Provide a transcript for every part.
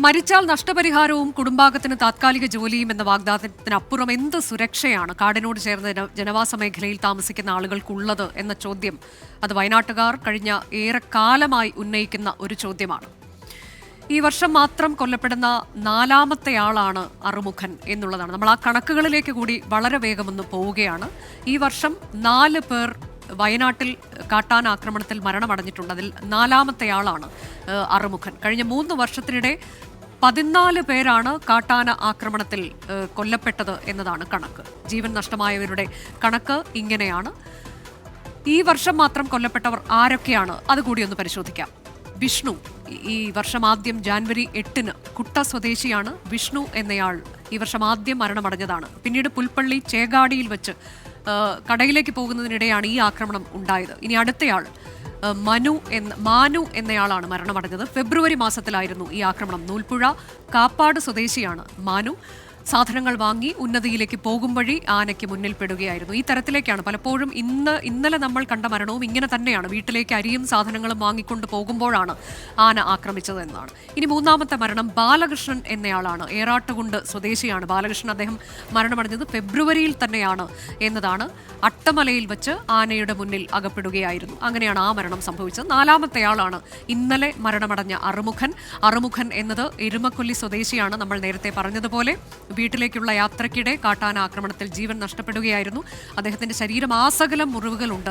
മരിച്ചാൽ നഷ്ടപരിഹാരവും കുടുംബാംഗത്തിന് താത്കാലിക ജോലിയും എന്ന വാഗ്ദാനത്തിനപ്പുറം എന്ത് സുരക്ഷയാണ് കാടിനോട് ചേർന്ന ജനവാസ മേഖലയിൽ താമസിക്കുന്ന ആളുകൾക്കുള്ളത് എന്ന ചോദ്യം അത് വയനാട്ടുകാർ കഴിഞ്ഞ ഏറെക്കാലമായി ഉന്നയിക്കുന്ന ഒരു ചോദ്യമാണ്. ഈ വർഷം മാത്രം കൊല്ലപ്പെടുന്ന നാലാമത്തെയാളാണ് അറുമുഖൻ എന്നുള്ളതാണ്. നമ്മൾ ആ കണക്കുകളിലേക്ക് കൂടി വളരെ വേഗമൊന്ന് പോവുകയാണ്. ഈ വർഷം 4 പേർ വയനാട്ടിൽ കാട്ടാന ആക്രമണത്തിൽ മരണമടഞ്ഞിട്ടുണ്ട്. അതിൽ നാലാമത്തെയാളാണ് അറുമുഖൻ. കഴിഞ്ഞ 3 വർഷത്തിനിടെ 14 പേരാണ് കാട്ടാന ആക്രമണത്തിൽ കൊല്ലപ്പെട്ടത് എന്നതാണ് കണക്ക്. ജീവൻ നഷ്ടമായവരുടെ കണക്ക് ഇങ്ങനെയാണ്. ഈ വർഷം മാത്രം കൊല്ലപ്പെട്ടവർ ആരൊക്കെയാണ് അതുകൂടി ഒന്ന് പരിശോധിക്കാം. വിഷ്ണു ഈ വർഷം ആദ്യം ജാനുവരി 8-ന് കുട്ട സ്വദേശിയാണ്. വിഷ്ണു എന്നയാൾ ഈ വർഷം ആദ്യം മരണമടഞ്ഞതാണ്. പിന്നീട് പുൽപ്പള്ളി ചേകാടിയിൽ വെച്ച് കടയിലേക്ക് പോകുന്നതിനിടെയാണ് ഈ ആക്രമണം ഉണ്ടായത്. ഇനി അടുത്തയാൾ മാനു എന്നയാളാണ് മരണമടഞ്ഞത്. ഫെബ്രുവരി മാസത്തിലായിരുന്നു ഈ ആക്രമണം. നൂൽപ്പുഴ കാപ്പാട് സ്വദേശിയാണ് മാനു. സാധനങ്ങൾ വാങ്ങി ഉന്നതിയിലേക്ക് പോകും വഴി ആനയ്ക്ക് മുന്നിൽ പെടുകയായിരുന്നു. ഈ തരത്തിലേക്കാണ് പലപ്പോഴും ഇന്നലെ നമ്മൾ കണ്ട മരണവും ഇങ്ങനെ തന്നെയാണ്. വീട്ടിലേക്ക് അരിയും സാധനങ്ങളും വാങ്ങിക്കൊണ്ട് പോകുമ്പോഴാണ് ആന ആക്രമിച്ചത് എന്നാണ്. ഇനി 3ാമത്തെ മരണം ബാലകൃഷ്ണൻ എന്നയാളാണ്. ഏറാട്ടുകുണ്ട് സ്വദേശിയാണ് ബാലകൃഷ്ണൻ. അദ്ദേഹം മരണമടഞ്ഞത് ഫെബ്രുവരിയിൽ തന്നെയാണ് എന്നതാണ്. അട്ടമലയിൽ വെച്ച് ആനയുടെ മുന്നിൽ അകപ്പെടുകയായിരുന്നു. അങ്ങനെയാണ് ആ മരണം സംഭവിച്ചത്. 4ാമത്തെയാളാണ് ഇന്നലെ മരണമടഞ്ഞ അറുമുഖൻ എന്നത് എരുമക്കൊല്ലി സ്വദേശിയാണ്. നമ്മൾ നേരത്തെ പറഞ്ഞതുപോലെ വീട്ടിലേക്കുള്ള യാത്രയ്ക്കിടെ കാട്ടാന ആക്രമണത്തിൽ ജീവൻ നഷ്ടപ്പെടുകയായിരുന്നു. അദ്ദേഹത്തിന്റെ ശരീരം ആസകലം മുറിവുകളുണ്ട്.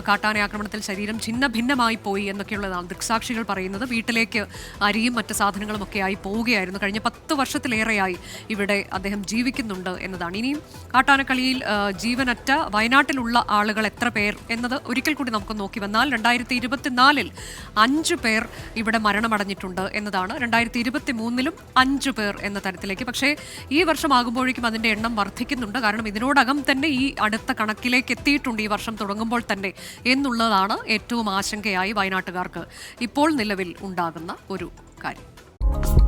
കാട്ടാന ആക്രമണത്തിൽ ശരീരം ഛിന്ന ഭിന്നമായി പോയി എന്നൊക്കെയുള്ളതാണ് ദൃക്സാക്ഷികൾ പറയുന്നത്. വീട്ടിലേക്ക് അരിയും മറ്റ് സാധനങ്ങളും ഒക്കെ ആയി പോവുകയായിരുന്നു. കഴിഞ്ഞ 10 വർഷത്തിലേറെയായി ഇവിടെ അദ്ദേഹം ജീവിക്കുന്നുണ്ട് എന്നതാണ്. ഇനിയും കാട്ടാനക്കളിയിൽ ജീവനറ്റ വയനാട്ടിലുള്ള ആളുകൾ എത്ര പേർ എന്നത് ഒരിക്കൽ കൂടി നമുക്ക് നോക്കി വന്നാൽ 2024-ൽ 5 പേർ ഇവിടെ മരണമടഞ്ഞിട്ടുണ്ട് എന്നതാണ്. 2023-ലും 5 പേർ എന്ന തരത്തിലേക്ക്. പക്ഷേ ഈ വർഷമാകുമ്പോഴേക്കും അതിൻ്റെ എണ്ണം വർദ്ധിക്കുന്നുണ്ട്. കാരണം ഇതിനോടകം തന്നെ ഈ അടുത്ത കണക്കിലേക്ക് എത്തിയിട്ടുണ്ട് ഈ വർഷം തുടങ്ങുമ്പോൾ തന്നെ എന്നുള്ളതാണ് ഏറ്റവും ആശങ്കയായി വയനാട്ടുകാർക്ക് ഇപ്പോൾ നിലവിൽ ഉണ്ടാകുന്ന ഒരു കാര്യം.